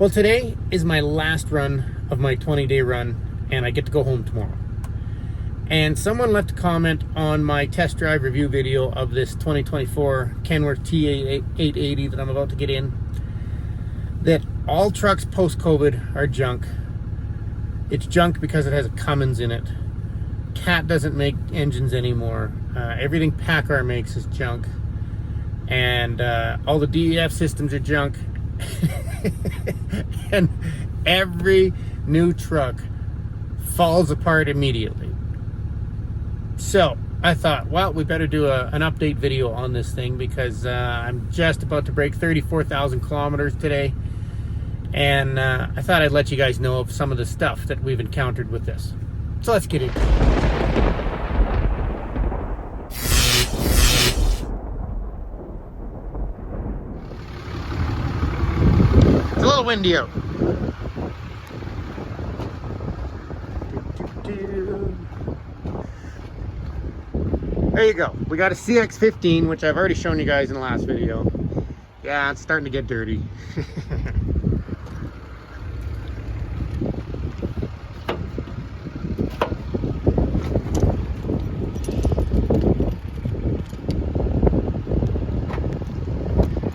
Well, today is my last run of my 20-day run, and I get to go home tomorrow. And someone left a comment on my test drive review video of this 2024 Kenworth T880 that I'm about to get in, that all trucks post-COVID are junk. It's junk because it has a Cummins in it. Cat doesn't make engines anymore. Everything PACCAR makes is junk. And all the DEF systems are junk. And every new truck falls apart immediately. So I thought, well, we better do an update video on this thing because I'm just about to break 34,000 kilometers today. And I thought I'd let you guys know of some of the stuff that we've encountered with this. So let's get into it. It's a little windy out. There you go. We got a CX-15, which I've already shown you guys in the last video. Yeah, it's starting to get dirty.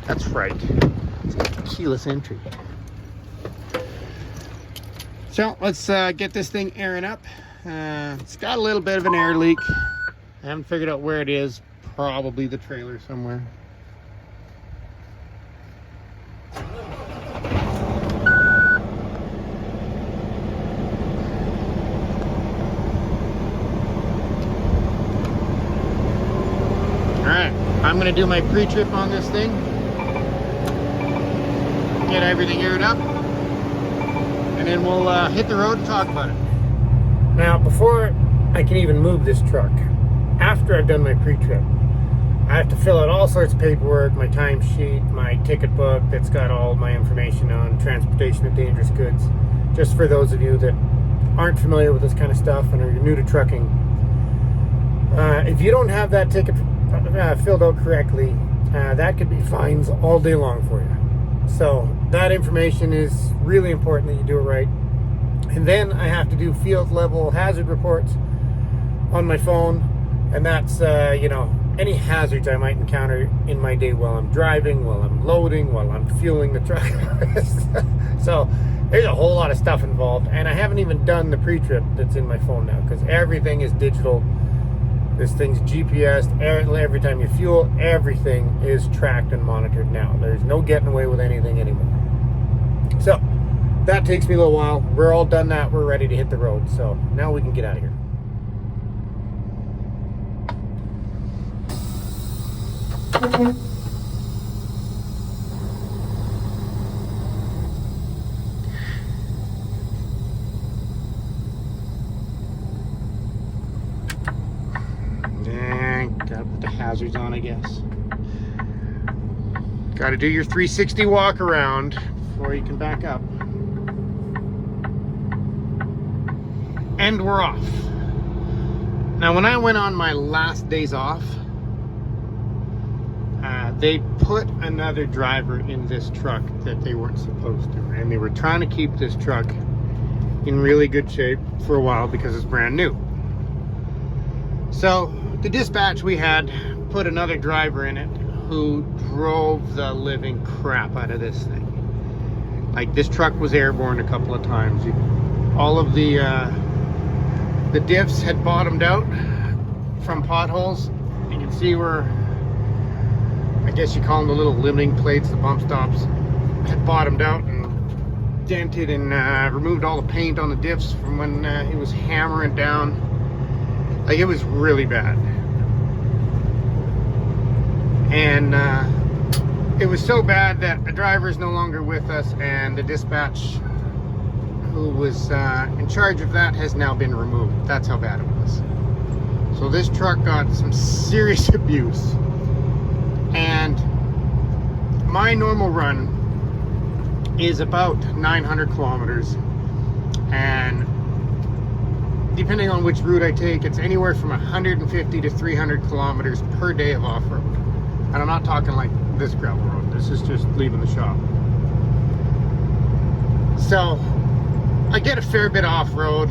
That's right. It's got keyless entry. So let's get this thing airing up. It's got a little bit of an air leak. I haven't figured out where it is. Probably the trailer somewhere. Alright, I'm going to do my pre-trip on this thing. Get everything aired up. And then we'll hit the road and talk about it. Now, before I can even move this truck, after I've done my pre-trip, I have to fill out all sorts of paperwork, my timesheet, my ticket book that's got all my information on transportation of dangerous goods. Just for those of you that aren't familiar with this kind of stuff and are new to trucking. If you don't have that ticket filled out correctly, that could be fines all day long for you. So that information is really important that you do it right. And then I have to do field level hazard reports on my phone. And that's, you know, any hazards I might encounter in my day while I'm driving, while I'm loading, while I'm fueling the truck. So there's a whole lot of stuff involved. And I haven't even done the pre-trip that's in my phone now because everything is digital. This thing's GPS. Every time you fuel, everything is tracked and monitored now. There's no getting away with anything anymore. So that takes me a little while. We're all done that. We're ready to hit the road. So now we can get out of here. Gotta put the hazards on, I guess. Gotta do your 360 walk around before you can back up. And we're off. Now, when I went on my last days off, they put another driver in this truck that they weren't supposed to, and they were trying to keep this truck in really good shape for a while because it's brand new. So the dispatch we had put another driver in it who drove the living crap out of this thing. Like, this truck was airborne a couple of times. All of the diffs had bottomed out from potholes. You can see where, I guess you call them the little limiting plates, the bump stops, had bottomed out and dented and removed all the paint on the diffs from when he was hammering down. Like, it was really bad. And it was so bad that the driver is no longer with us, and the dispatch who was in charge of that has now been removed. That's how bad it was. So this truck got some serious abuse. And my normal run is about 900 kilometers, and depending on which route I take, it's anywhere from 150 to 300 kilometers per day of off-road. And I'm not talking like this gravel road. This is just leaving the shop. So I get a fair bit off-road.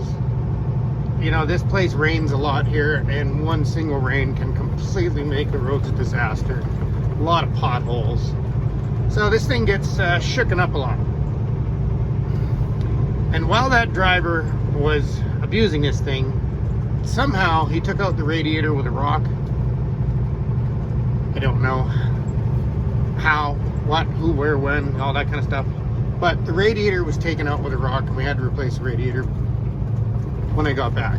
You know, this place rains a lot here, and one single rain can completely make the roads a disaster. A lot of potholes. So this thing gets shooken up a lot. And while that driver was abusing this thing, somehow he took out the radiator with a rock. I don't know how, what, who, where, when, all that kind of stuff. But the radiator was taken out with a rock, and we had to replace the radiator when I got back.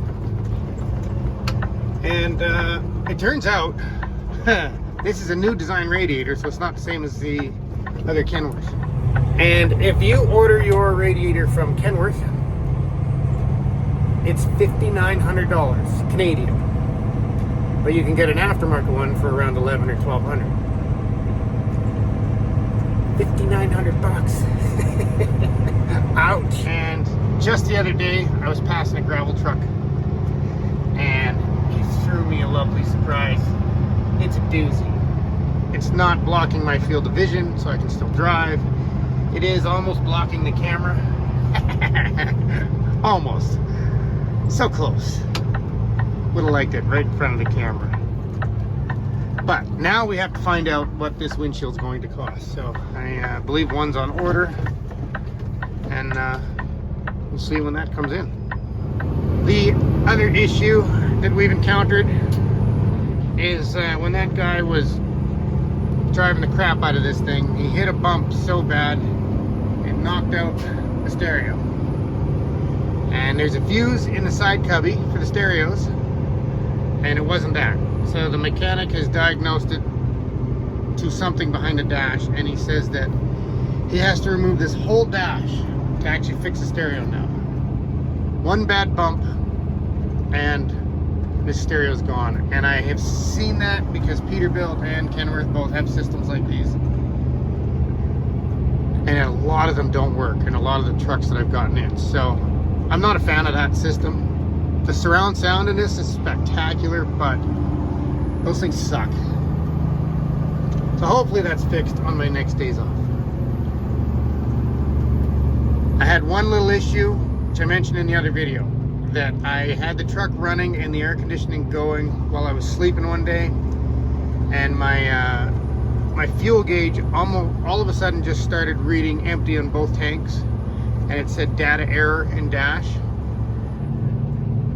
And it turns out this is a new design radiator, so it's not the same as the other Kenworth. And if you order your radiator from Kenworth, it's $5,900 Canadian. But you can get an aftermarket one for around $1,100 or $1,200. $5,900. Ouch. And just the other day, I was passing a gravel truck, and he threw me a lovely surprise. It's a doozy. It's not blocking my field of vision, so I can still drive. It is almost blocking the camera. Almost. So close. Would have liked it right in front of the camera. But now we have to find out what this windshield's going to cost. So I believe one's on order, and we'll see when that comes in. The other issue that we've encountered is when that guy was driving the crap out of this thing, he hit a bump so bad it knocked out the stereo. And there's a fuse in the side cubby for the stereos, and it wasn't that. So the mechanic has diagnosed it to something behind the dash, and he says that he has to remove this whole dash to actually fix the stereo now. One bad bump and this stereo's gone. And I have seen that because Peterbilt and Kenworth both have systems like these, and a lot of them don't work in a lot of the trucks that I've gotten in. So I'm not a fan of that system. The surround sound in this is spectacular, but those things suck. So hopefully that's fixed on my next days off. I had one little issue, which I mentioned in the other video, that I had the truck running and the air conditioning going while I was sleeping one day, and my fuel gauge all of a sudden just started reading empty on both tanks, and it said data error in dash,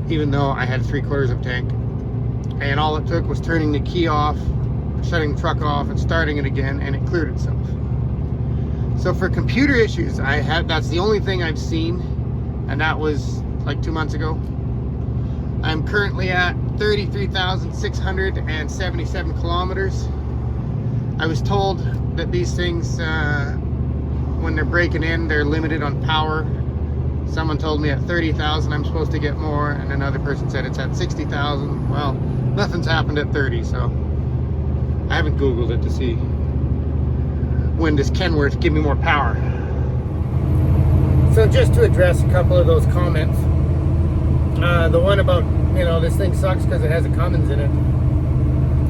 even though I had 3/4 of tank. And all it took was turning the key off, shutting the truck off, and starting it again, and it cleared itself. So for computer issues, that's the only thing I've seen, and that was like 2 months ago. I'm currently at 33,677 kilometers. I was told that these things, when they're breaking in, they're limited on power. Someone told me at 30,000 I'm supposed to get more, and another person said it's at 60,000. Well, nothing's happened at 30, so I haven't Googled it to see when does Kenworth give me more power. So just to address a couple of those comments, the one about, you know, this thing sucks because it has a Cummins in it.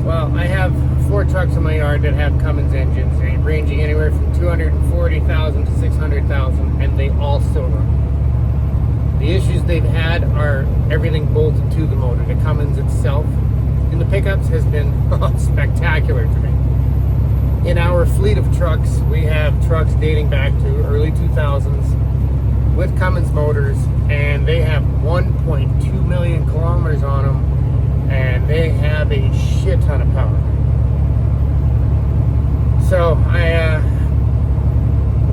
Well, I have 4 trucks in my yard that have Cummins engines, ranging anywhere from 240,000 to 600,000, and they all still run. The issues they've had are everything bolted to the motor. The Cummins itself in the pickups has been spectacular to me. In our fleet of trucks, we have trucks dating back to early 2000s with Cummins motors, and they have 1.2 million kilometers on them, and they have a shit ton of power. So I'm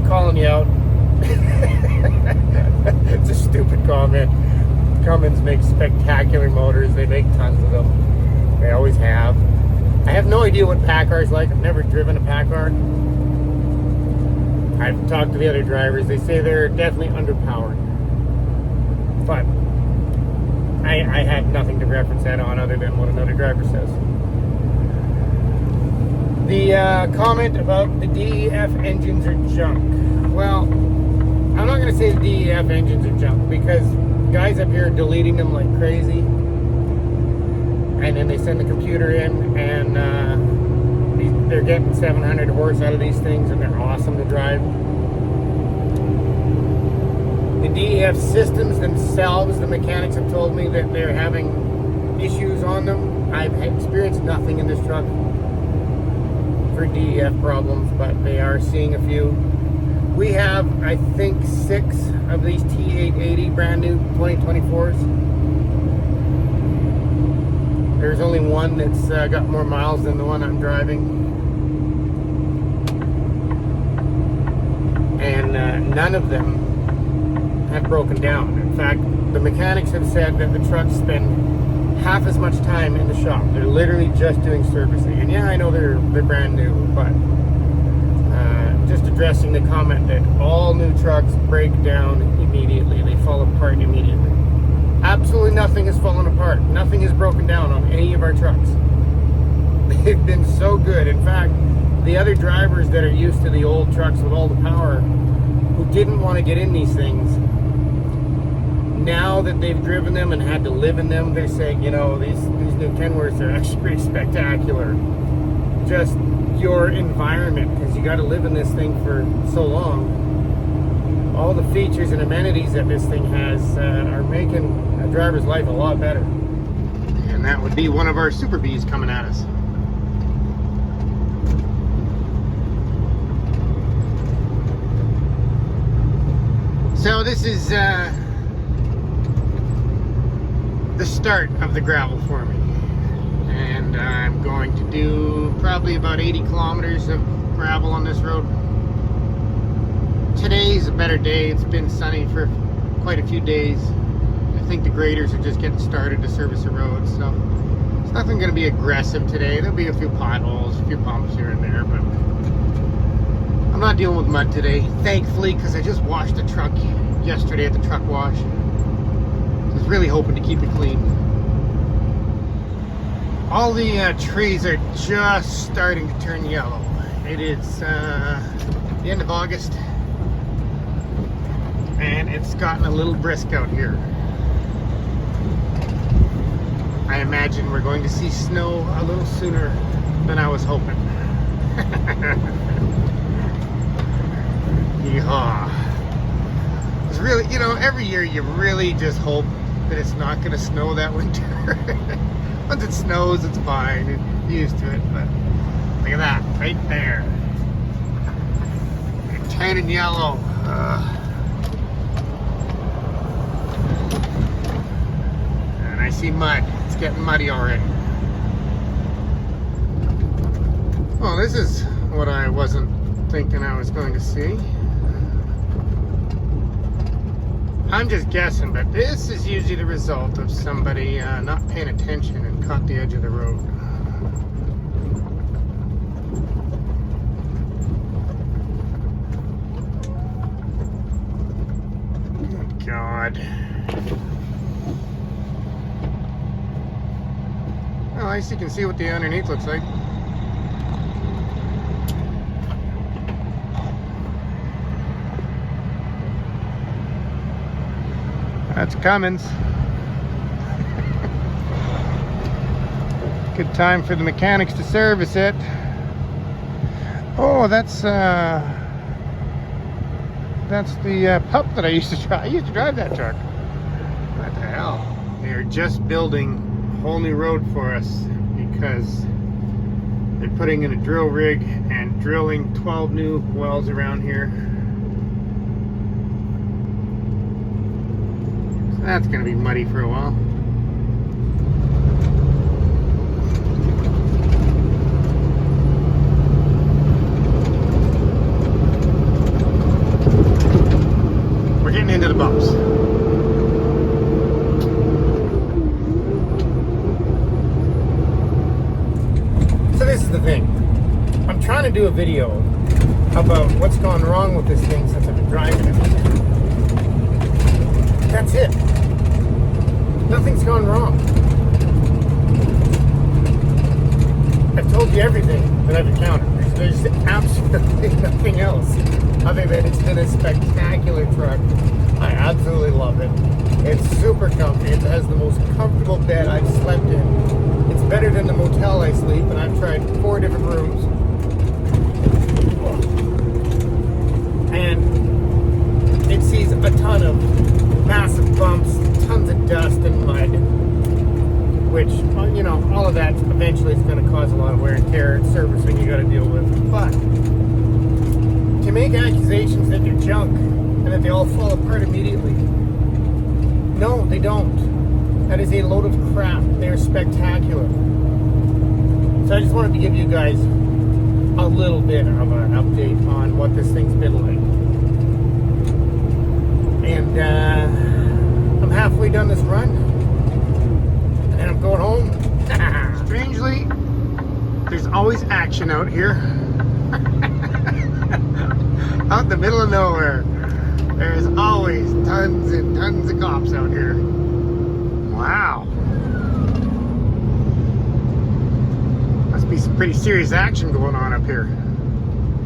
calling you out. It's a stupid comment. Cummins makes spectacular motors. They make tons of them. They always have. I have no idea what PACCAR's like. I've never driven a PACCAR. I've talked to the other drivers. They say they're definitely underpowered. But I had nothing to reference that on other than what another driver says. The comment about the DEF engines are junk. Well, I'm not going to say the DEF engines are junk, because guys up here are deleting them like crazy. And then they send the computer in, and they're getting 700 horse out of these things, and they're awesome to drive. DEF systems themselves, the mechanics have told me that they're having issues on them. I've experienced nothing in this truck for DEF problems, but they are seeing a few. We have, I think, 6 of these T880 brand new 2024s. There's only one that's got more miles than the one I'm driving. And none of them have broken down. In fact, the mechanics have said that the trucks spend half as much time in the shop. They're literally just doing servicing. And yeah, I know they're brand new, but just addressing the comment that all new trucks break down immediately. They fall apart immediately. Absolutely nothing has fallen apart. Nothing has broken down on any of our trucks. They've been so good. In fact, the other drivers that are used to the old trucks with all the power, who didn't want to get in these things, now that they've driven them and had to live in them, they're saying, you know, these new Kenworths are actually pretty spectacular. Just your environment, because you got to live in this thing for so long. All the features and amenities that this thing has are making a driver's life a lot better. And that would be one of our Super Bs coming at us. So this is the start of the gravel for me. And I'm going to do probably about 80 kilometers of gravel on this road. Today's a better day. It's been sunny for quite a few days. I think the graders are just getting started to service the road, so it's nothing going to be aggressive today. There'll be a few potholes, a few bumps here and there, but I'm not dealing with mud today, thankfully, because I just washed the truck yesterday at the truck wash. I was really hoping to keep it clean. All the trees are just starting to turn yellow. It is the end of August, and it's gotten a little brisk out here. I imagine we're going to see snow a little sooner than I was hoping. Yeehaw. It's really, you know, every year you really just hope that it's not going to snow that winter. Once it snows, it's fine. You're used to it, but look at that, right there. It's turning yellow. And I see mud. It's getting muddy already. Well, this is what I wasn't thinking I was going to see. I'm just guessing, but this is usually the result of somebody not paying attention and caught the edge of the road. Good God. Well, at least you can see what the underneath looks like. That's Cummins. Good time for the mechanics to service it. Oh, that's the pup that I used to drive. I used to drive that truck. What the hell? They're just building a whole new road for us because they're putting in a drill rig and drilling 12 new wells around here. That's going to be muddy for a while. We're getting into the bumps. So this is the thing. I'm trying to do a video about what's gone wrong with this thing since I've been driving it. That's it. Nothing's gone wrong. I've told you everything that I've encountered. There's absolutely nothing else other than it's been a spectacular truck. I absolutely love it. It's super comfy. It has the most comfortable bed I've slept in. It's better than the motel I sleep, and I've tried 4 different rooms. And it sees a ton of eventually it's going to cause a lot of wear and tear and servicing you got to deal with. But to make accusations that they're junk and that they all fall apart immediately, no, they don't. That is a load of crap. They're spectacular. So I just wanted to give you guys a little bit of an update on what this thing's been like. And I'm halfway done this run. And then I'm going home. Strangely, there's always action out here. Out in the middle of nowhere. There's always tons and tons of cops out here. Wow. Must be some pretty serious action going on up here.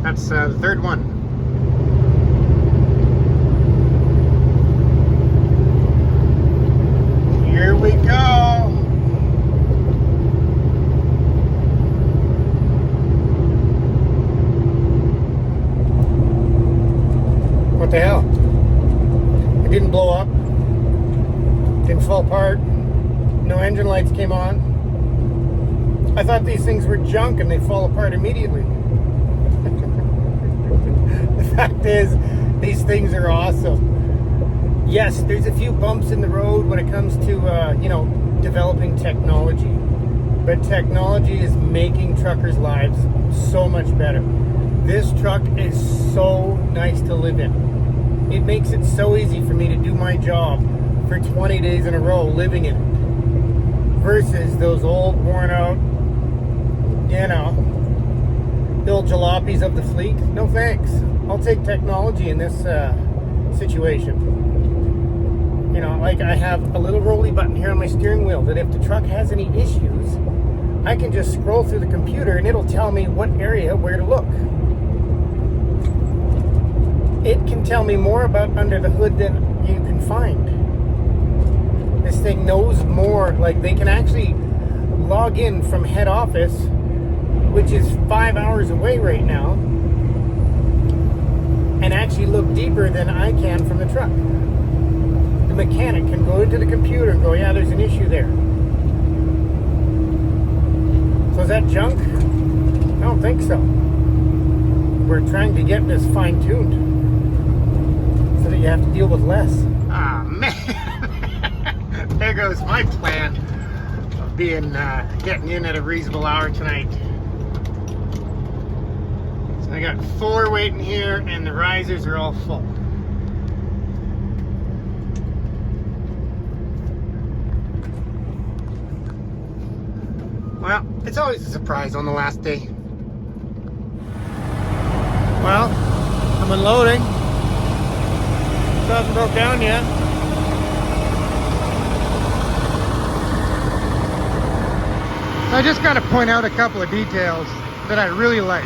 That's the third one. Here we go. What the hell? It didn't blow up. Didn't fall apart. No engine lights came on. I thought these things were junk and they fall apart immediately. The fact is, these things are awesome. Yes, there's a few bumps in the road when it comes to, developing technology. But technology is making truckers' lives so much better. This truck is so nice to live in. It makes it so easy for me to do my job for 20 days in a row living in it. Versus those old, worn out, the old jalopies of the fleet. No thanks. I'll take technology in this situation. Like I have a little rolly button here on my steering wheel that if the truck has any issues, I can just scroll through the computer and it'll tell me what area, where to look. It can tell me more about under the hood than you can find. This thing knows more. Like, they can actually log in from head office, which is 5 hours away right now, and actually look deeper than I can from the truck. The mechanic can go into the computer and go, yeah, there's an issue there. So is that junk? I don't think so. We're trying to get this fine-tuned so that you have to deal with less. Ah, man. There goes my plan of getting in at a reasonable hour tonight. So I got 4 waiting here and the risers are all full. Well, it's always a surprise on the last day. Well, I'm unloading. It hasn't broke down yet. I just got to point out a couple of details that I really like.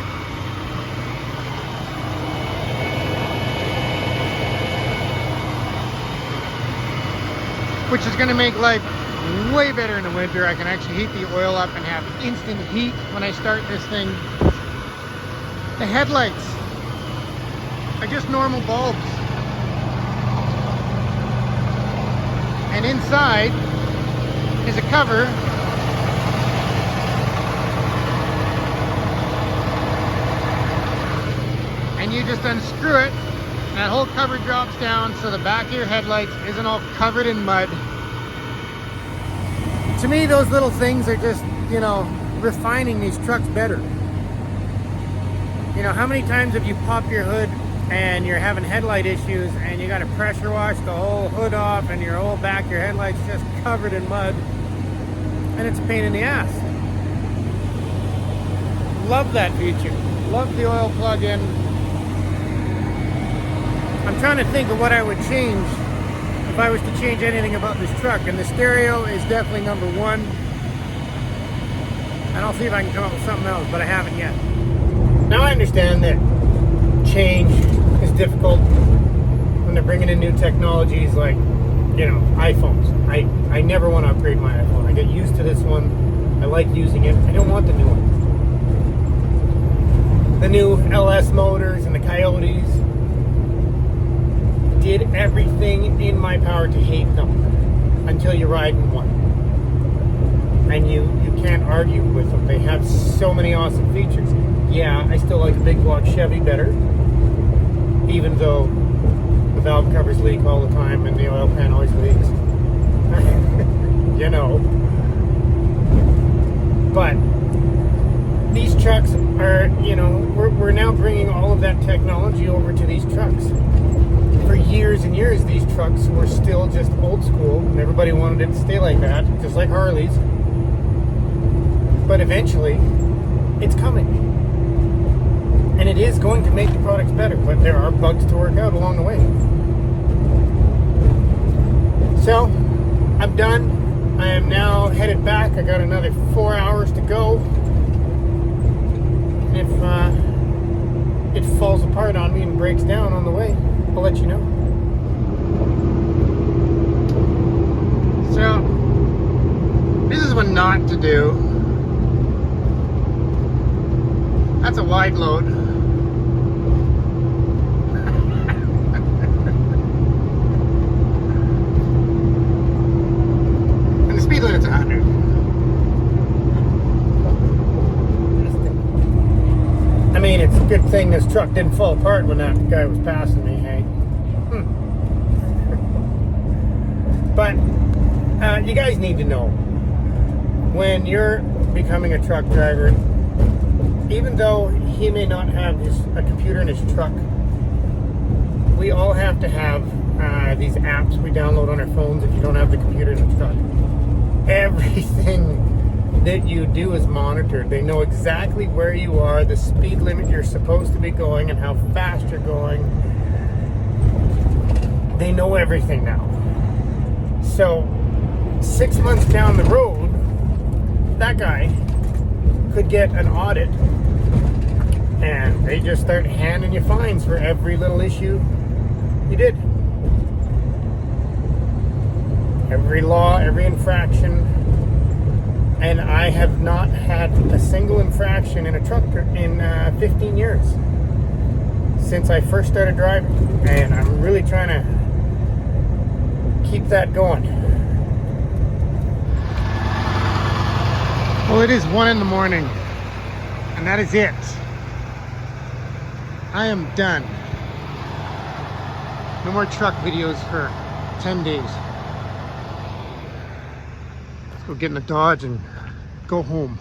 Which is going to make life way better in the winter. I can actually heat the oil up and have instant heat when I start this thing. The headlights are just normal bulbs. And inside is a cover and you just unscrew it and that whole cover drops down so the back of your headlights isn't all covered in mud. To me, those little things are just, refining these trucks better. How many times have you popped your hood and you're having headlight issues and you got to pressure wash the whole hood off and your whole back, your headlights just covered in mud, and it's a pain in the ass. Love that feature. Love the oil plug-in. I'm trying to think of what I would change if I was to change anything about this truck, and the stereo is definitely number one. And I'll see if I can come up with something else, but I haven't yet. Now I understand that change is difficult when they're bringing in new technologies like, iPhones. I never want to upgrade my iPhone. I get used to this one. I like using it. I don't want the new one. The new LS motors and the Coyotes did everything in my power to hate them until you ride in one. And you can't argue with them. They have so many awesome features. Yeah, I still like a big block Chevy better, even though the valve covers leak all the time and the oil pan always leaks. You know. But these trucks are, you know, we're now bringing all of that technology over to these trucks. For years and years, these trucks were still just old school, and everybody wanted it to stay like that, just like Harleys. But eventually, it's coming. And it is going to make the products better, but there are bugs to work out along the way. So, I'm done. I am now headed back. I got another 4 hours to go. And if it falls apart on me and breaks down on the way, I'll let you know. So, this is what not to do. That's a wide load. And the speed limit's 100. I mean, it's a good thing this truck didn't fall apart when that guy was passing me, hey? But you guys need to know, when you're becoming a truck driver, even though he may not have a computer in his truck, we all have to have these apps we download on our phones if you don't have the computer in the truck. Everything that you do is monitored. They know exactly where you are, the speed limit you're supposed to be going, and how fast you're going. They know everything now. So 6 months down the road, that guy could get an audit and they just start handing you fines for every little issue you did. Every law, every infraction. And I have not had a single infraction in a truck in 15 years since I first started driving. And I'm really trying to keep that going. Well, it is 1 in the morning, and that is it. I am done. No more truck videos for 10 days. Let's go get in the Dodge and go home.